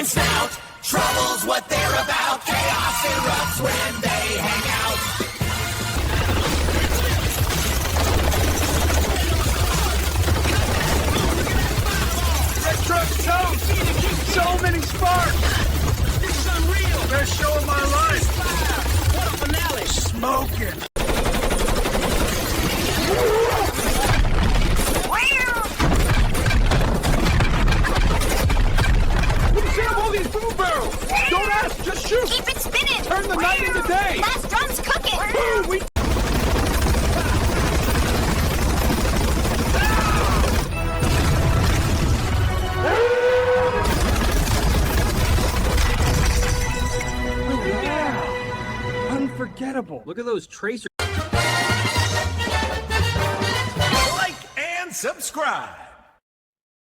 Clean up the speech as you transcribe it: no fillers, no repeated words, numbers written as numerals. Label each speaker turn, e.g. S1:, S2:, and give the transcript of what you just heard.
S1: and snout. Trouble's what they're about. Chaos erupts when they hang out.
S2: Red truck's toast! So many sparks! This is unreal! Best show of my life! What a finale! Smoking! All these food barrels! Don't ask, just shoot!
S3: Keep it spinning!
S2: Turn the night into day!
S3: Last drum's cooking!
S2: Boom! Yeah! Unforgettable!
S4: Look at those tracers.
S1: Like and subscribe.